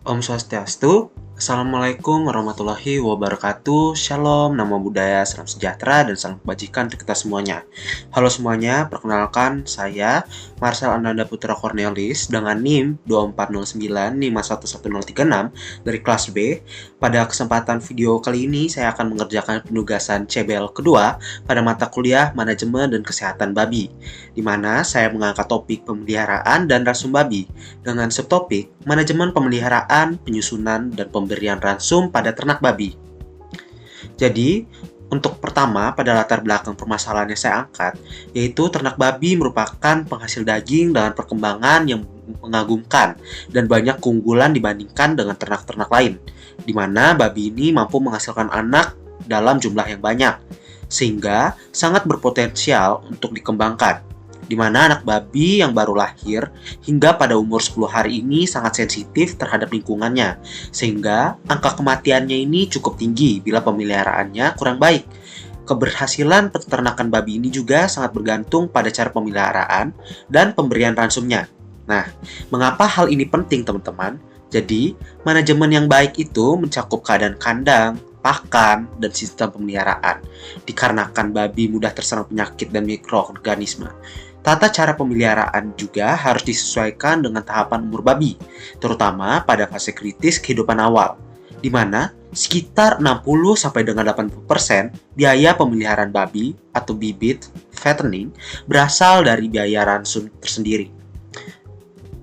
Om Swastiastu, Assalamualaikum warahmatullahi wabarakatuh, Shalom, Namo Buddhaya, Salam Sejahtera, dan salam kebajikan untuk kita semuanya. Halo semuanya, perkenalkan saya Marcel Ananda Putra Cornelis dengan NIM 24095111036 dari kelas B. Pada kesempatan video kali ini, saya akan mengerjakan penugasan CBL kedua pada mata kuliah Manajemen dan Kesehatan Babi, di mana saya mengangkat topik pemeliharaan dan rasum babi dengan subtopik manajemen pemeliharaan, penyusunan, dan pemberian ransum pada ternak babi. Jadi, untuk pertama, pada latar belakang permasalahan yang saya angkat, yaitu ternak babi merupakan penghasil daging dengan perkembangan yang mengagumkan dan banyak keunggulan dibandingkan dengan ternak-ternak lain, di mana babi ini mampu menghasilkan anak dalam jumlah yang banyak, sehingga sangat berpotensial untuk dikembangkan, di mana anak babi yang baru lahir hingga pada umur 10 hari ini sangat sensitif terhadap lingkungannya, sehingga angka kematiannya ini cukup tinggi bila pemeliharaannya kurang baik. Keberhasilan peternakan babi ini juga sangat bergantung pada cara pemeliharaan dan pemberian ransumnya. Nah, mengapa hal ini penting teman-teman? Jadi, manajemen yang baik itu mencakup keadaan kandang, pakan, dan sistem pemeliharaan, dikarenakan babi mudah terserang penyakit dan mikroorganisme. Tata cara pemeliharaan juga harus disesuaikan dengan tahapan umur babi, terutama pada fase kritis kehidupan awal, di mana sekitar 60 sampai dengan 80% biaya pemeliharaan babi atau bibit fattening berasal dari biaya ransum tersendiri.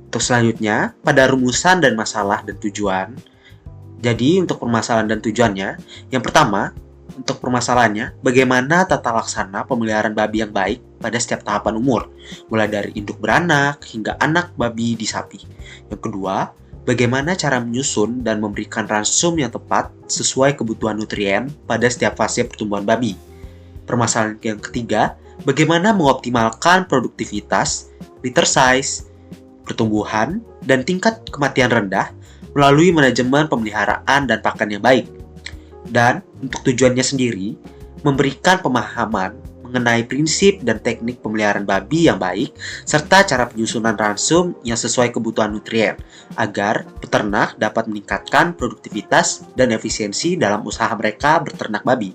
Untuk selanjutnya, pada rumusan dan masalah dan tujuan. Jadi, untuk permasalahan dan tujuannya, yang pertama, untuk permasalahannya, bagaimana tata laksana pemeliharaan babi yang baik pada setiap tahapan umur, mulai dari induk beranak hingga anak babi di sapi. Yang kedua, bagaimana cara menyusun dan memberikan ransum yang tepat sesuai kebutuhan nutrien pada setiap fase pertumbuhan babi. Permasalahan yang ketiga, bagaimana mengoptimalkan produktivitas, litter size, pertumbuhan, dan tingkat kematian rendah melalui manajemen pemeliharaan dan pakan yang baik. Dan untuk tujuannya sendiri, memberikan pemahaman mengenai prinsip dan teknik pemeliharaan babi yang baik, serta cara penyusunan ransum yang sesuai kebutuhan nutrien, agar peternak dapat meningkatkan produktivitas dan efisiensi dalam usaha mereka berternak babi.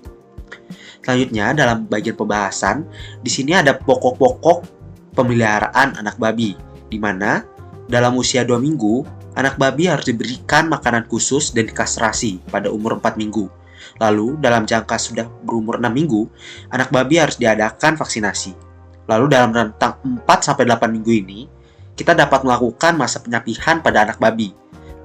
Selanjutnya, dalam bagian pembahasan, di sini ada pokok-pokok pemeliharaan anak babi, di mana dalam usia 2 minggu, anak babi harus diberikan makanan khusus dan dikastrasi pada umur 4 minggu. Lalu, dalam jangka sudah berumur 6 minggu, anak babi harus diadakan vaksinasi. Lalu, dalam rentang 4-8 minggu ini, kita dapat melakukan masa penyapihan pada anak babi.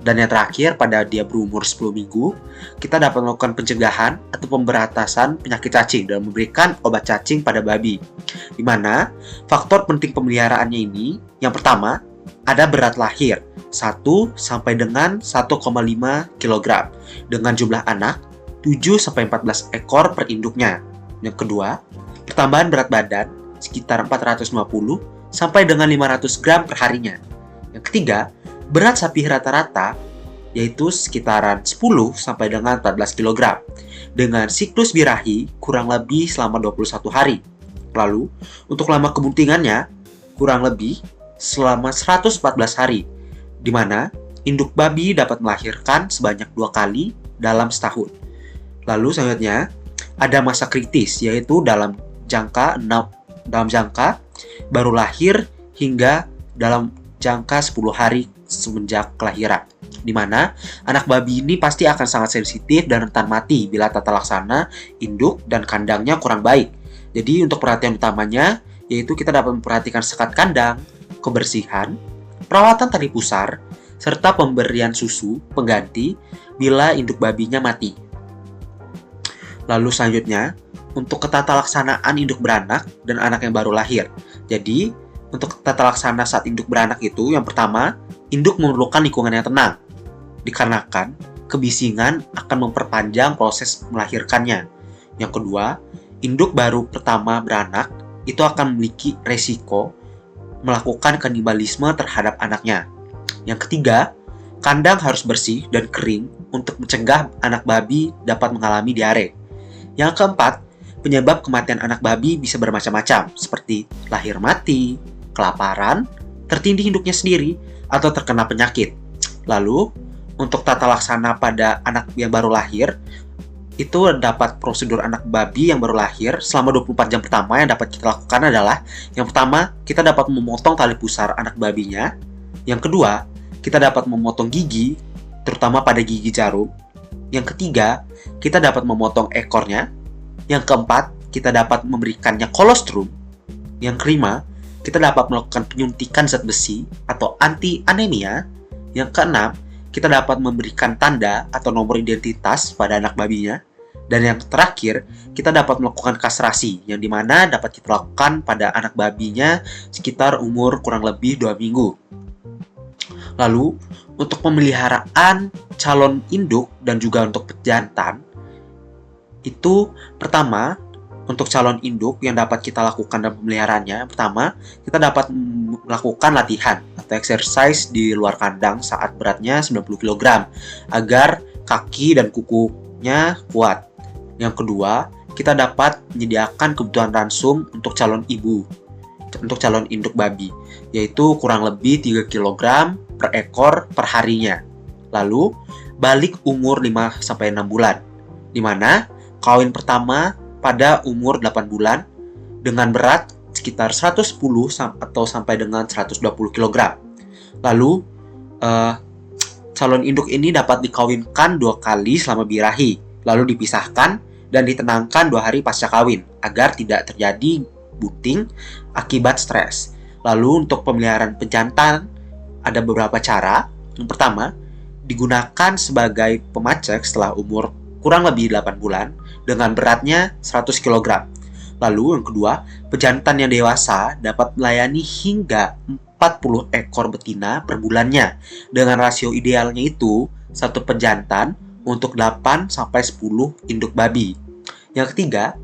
Dan yang terakhir, pada dia berumur 10 minggu, kita dapat melakukan pencegahan atau pemberantasan penyakit cacing dan memberikan obat cacing pada babi. Di mana, faktor penting pemeliharaannya ini, yang pertama, ada berat lahir 1 sampai dengan 1,5 kg dengan jumlah anak 7 sampai 14 ekor per induknya. Yang kedua, pertambahan berat badan sekitar 450 sampai dengan 500 gram per harinya. Yang ketiga, berat sapi rata-rata yaitu sekitaran 10 sampai dengan 14 kg dengan siklus birahi kurang lebih selama 21 hari. Lalu, untuk lama kebuntingannya kurang lebih selama 114 hari, di mana induk babi dapat melahirkan sebanyak 2 kali dalam setahun. Lalu selanjutnya ada masa kritis, yaitu dalam jangka baru lahir hingga dalam jangka 10 hari semenjak kelahiran, di mana anak babi ini pasti akan sangat sensitif dan rentan mati bila tata laksana induk dan kandangnya kurang baik. Jadi untuk perhatian utamanya yaitu kita dapat memperhatikan sekat kandang, kebersihan, perawatan tali pusar, serta pemberian susu pengganti bila induk babinya mati. Lalu selanjutnya, untuk tata laksanaan induk beranak dan anak yang baru lahir. Jadi, untuk tata laksana saat induk beranak itu, yang pertama, induk memerlukan lingkungan yang tenang, dikarenakan kebisingan akan memperpanjang proses melahirkannya. Yang kedua, induk baru pertama beranak itu akan memiliki resiko melakukan kanibalisme terhadap anaknya. Yang ketiga, kandang harus bersih dan kering untuk mencegah anak babi dapat mengalami diare. Yang keempat, penyebab kematian anak babi bisa bermacam-macam, seperti lahir mati, kelaparan, tertindih induknya sendiri, atau terkena penyakit. Lalu, untuk tata laksana pada anak yang baru lahir, itu dapat prosedur anak babi yang baru lahir selama 24 jam pertama yang dapat kita lakukan adalah, yang pertama, kita dapat memotong tali pusar anak babinya. Yang kedua, kita dapat memotong gigi, terutama pada gigi jarum. Yang ketiga, kita dapat memotong ekornya. Yang keempat, kita dapat memberikannya kolostrum. Yang kelima, kita dapat melakukan penyuntikan zat besi atau anti-anemia. Yang keenam, kita dapat memberikan tanda atau nomor identitas pada anak babinya. Dan yang terakhir, kita dapat melakukan kastrasi, yang dimana dapat kita lakukan pada anak babinya sekitar umur kurang lebih 2 minggu. Lalu, untuk pemeliharaan calon induk dan juga untuk pejantan, itu pertama, untuk calon induk yang dapat kita lakukan dalam pemeliharaannya, pertama, kita dapat melakukan latihan atau exercise di luar kandang saat beratnya 90 kg agar kaki dan kukunya kuat. Yang kedua, kita dapat menyediakan kebutuhan ransum untuk calon ibu, untuk calon induk babi, yaitu kurang lebih 3 kg per ekor per harinya. Lalu, balik umur 5-6 bulan, di mana kawin pertama pada umur 8 bulan dengan berat sekitar 110 atau sampai dengan 120 kg. Lalu, calon induk ini dapat dikawinkan 2 kali selama birahi, lalu dipisahkan dan ditenangkan 2 hari pasca kawin agar tidak terjadi bunting akibat stres. Lalu untuk pemeliharaan pejantan ada beberapa cara. Yang pertama, digunakan sebagai pemacek setelah umur kurang lebih 8 bulan dengan beratnya 100 kg. Lalu yang kedua, pejantan yang dewasa dapat melayani hingga 40 ekor betina per bulannya. Dengan rasio idealnya itu, satu pejantan untuk 8-10 induk babi. Yang ketiga,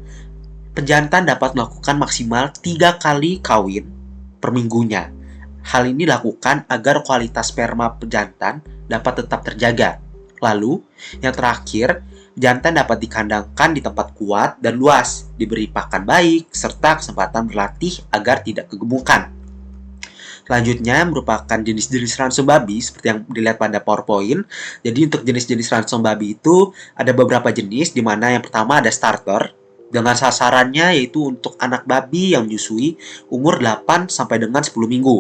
pejantan dapat melakukan maksimal 3 kali kawin per minggunya. Hal ini dilakukan agar kualitas sperma pejantan dapat tetap terjaga. Lalu, yang terakhir, jantan dapat dikandangkan di tempat kuat dan luas, diberi pakan baik, serta kesempatan berlatih agar tidak kegemukan. Selanjutnya merupakan jenis-jenis ransum babi seperti yang dilihat pada PowerPoint. Jadi untuk jenis-jenis ransum babi itu ada beberapa jenis, di mana yang pertama ada starter dengan sasarannya yaitu untuk anak babi yang menyusui umur 8 sampai dengan 10 minggu,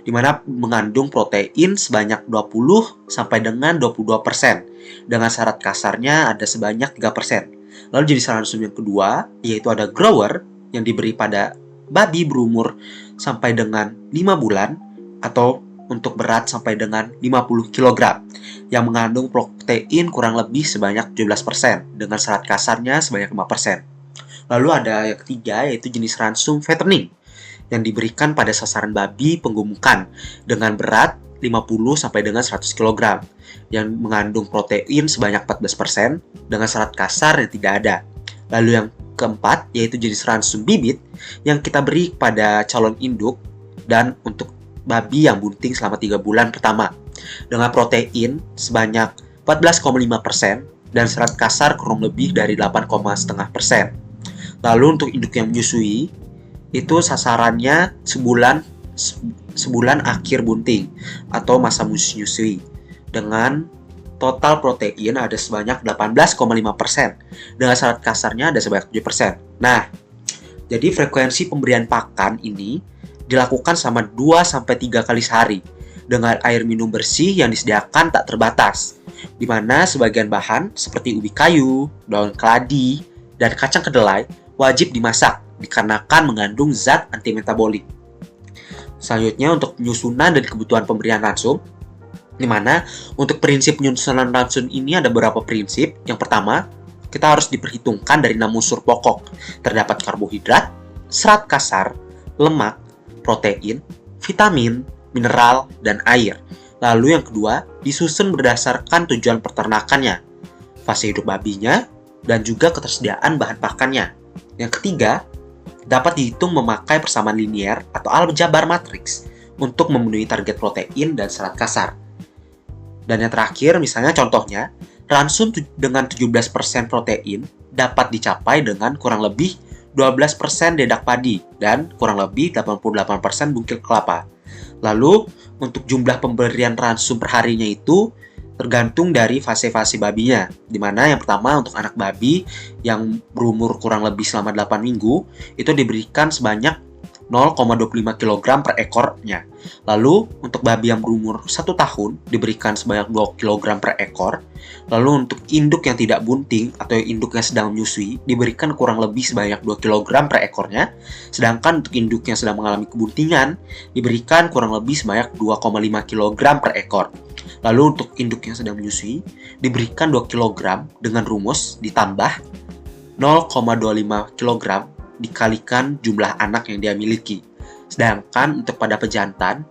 di mana mengandung protein sebanyak 20 sampai dengan 22%. Dengan syarat kasarnya ada sebanyak 3%. Lalu jenis ransum yang kedua yaitu ada grower yang diberi pada babi berumur sampai dengan 5 bulan atau untuk berat sampai dengan 50 kg yang mengandung protein kurang lebih sebanyak 17% dengan syarat kasarnya sebanyak 5%. Lalu ada yang ketiga yaitu jenis ransum fattening yang diberikan pada sasaran babi penggemukan dengan berat 50 sampai dengan 100 kg yang mengandung protein sebanyak 14% dengan syarat kasar yang tidak ada. Lalu yang keempat yaitu jenis ransum bibit yang kita beri pada calon induk dan untuk babi yang bunting selama 3 bulan pertama dengan protein sebanyak 14,5% dan syarat kasar kurang lebih dari 8,5%. Lalu untuk induk yang menyusui itu sasarannya sebulan akhir bunting atau masa menyusui dengan total protein ada sebanyak 18,5% dengan syarat kasarnya ada sebanyak 7%. Nah, jadi frekuensi pemberian pakan ini dilakukan selama 2-3 kali sehari dengan air minum bersih yang disediakan tak terbatas, di mana sebagian bahan seperti ubi kayu, daun keladi, dan kacang kedelai wajib dimasak dikarenakan mengandung zat antimetabolik. Selanjutnya untuk penyusunan dan kebutuhan pemberian ransum, di mana untuk prinsip penyusunan ransum ini ada beberapa prinsip. Yang pertama, kita harus diperhitungkan dari 6 unsur pokok. Terdapat karbohidrat, serat kasar, lemak, protein, vitamin, mineral, dan air. Lalu yang kedua, disusun berdasarkan tujuan peternakannya, fase hidup babinya, dan juga ketersediaan bahan pakannya. Yang ketiga, dapat dihitung memakai persamaan linier atau aljabar matriks untuk memenuhi target protein dan serat kasar. Dan yang terakhir, misalnya contohnya, ransum dengan 17% protein dapat dicapai dengan kurang lebih 12% dedak padi dan kurang lebih 88% bungkil kelapa. Lalu, untuk jumlah pemberian ransum per harinya itu tergantung dari fase-fase babinya. Dimana yang pertama untuk anak babi yang berumur kurang lebih selama 8 minggu, itu diberikan sebanyak 0,25 kg per ekornya. Lalu untuk babi yang berumur 1 tahun diberikan sebanyak 2 kg per ekor. Lalu untuk induk yang tidak bunting atau induk yang sedang menyusui diberikan kurang lebih sebanyak 2 kg per ekornya. Sedangkan untuk induk yang sedang mengalami kebuntingan diberikan kurang lebih sebanyak 2,5 kg per ekor. Lalu untuk induk yang sedang menyusui diberikan 2 kg dengan rumus ditambah 0,25 kg dikalikan jumlah anak yang dia miliki. Sedangkan untuk pada pejantan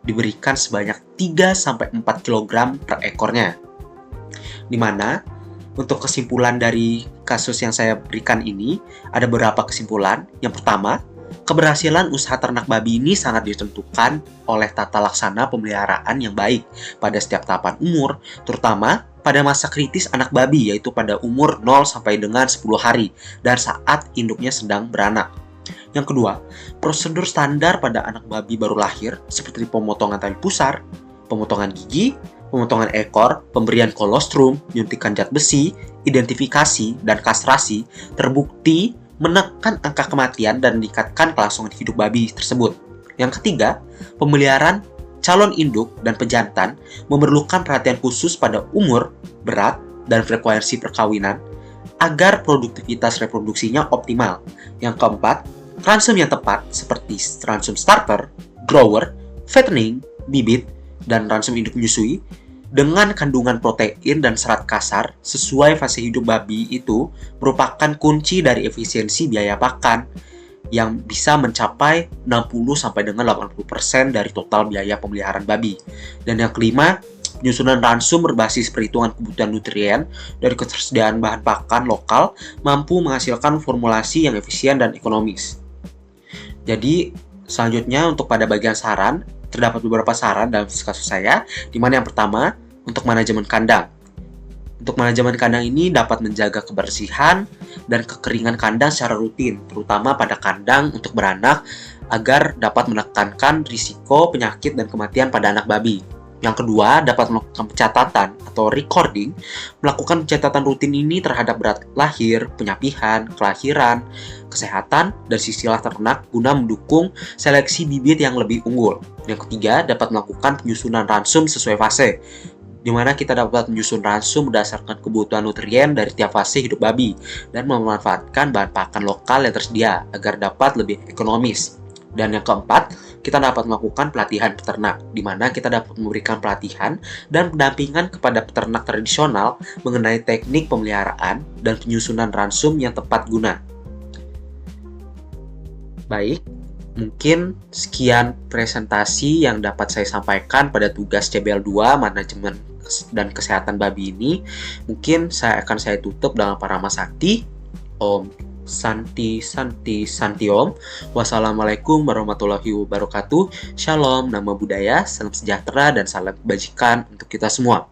diberikan sebanyak 3-4 kg per ekornya. Dimana untuk kesimpulan dari kasus yang saya berikan ini ada beberapa kesimpulan. Yang pertama, keberhasilan usaha ternak babi ini sangat ditentukan oleh tata laksana pemeliharaan yang baik pada setiap tahapan umur, terutama pada masa kritis anak babi, yaitu pada umur 0 sampai dengan 10 hari dan saat induknya sedang beranak. Yang kedua, prosedur standar pada anak babi baru lahir seperti pemotongan tali pusar, pemotongan gigi, pemotongan ekor, pemberian kolostrum, nyuntikan zat besi, identifikasi, dan kastrasi terbukti menekan angka kematian dan meningkatkan kelangsungan hidup babi tersebut. Yang ketiga, pemeliharaan calon induk dan pejantan memerlukan perhatian khusus pada umur, berat, dan frekuensi perkawinan agar produktivitas reproduksinya optimal. Yang keempat, ransum yang tepat seperti ransum starter, grower, fattening, bibit, dan ransum induk menyusui dengan kandungan protein dan serat kasar sesuai fase hidup babi itu merupakan kunci dari efisiensi biaya pakan yang bisa mencapai 60 sampai dengan 80% dari total biaya pemeliharaan babi. Dan yang kelima, penyusunan ransum berbasis perhitungan kebutuhan nutrien dari ketersediaan bahan pakan lokal mampu menghasilkan formulasi yang efisien dan ekonomis. Jadi, selanjutnya untuk pada bagian saran, terdapat beberapa saran dalam kasus saya, di mana yang pertama, untuk manajemen kandang. Untuk manajemen kandang ini dapat menjaga kebersihan dan kekeringan kandang secara rutin, terutama pada kandang untuk beranak agar dapat menekankan risiko penyakit dan kematian pada anak babi. Yang kedua, dapat melakukan pencatatan atau recording. Melakukan pencatatan rutin ini terhadap berat lahir, penyapihan, kelahiran, kesehatan, dan silsilah ternak guna mendukung seleksi bibit yang lebih unggul. Yang ketiga, dapat melakukan penyusunan ransum sesuai fase, di mana kita dapat menyusun ransum berdasarkan kebutuhan nutrien dari tiap fase hidup babi dan memanfaatkan bahan pakan lokal yang tersedia agar dapat lebih ekonomis. Dan yang keempat, kita dapat melakukan pelatihan peternak, di mana kita dapat memberikan pelatihan dan pendampingan kepada peternak tradisional mengenai teknik pemeliharaan dan penyusunan ransum yang tepat guna. Baik, mungkin sekian presentasi yang dapat saya sampaikan pada tugas CBL 2 Manajemen dan Kesehatan Babi ini. Mungkin saya tutup dengan parama sakti. Om Santi Om. Wassalamualaikum warahmatullahi wabarakatuh. Shalom, nama budaya, salam sejahtera, dan salam kebajikan untuk kita semua.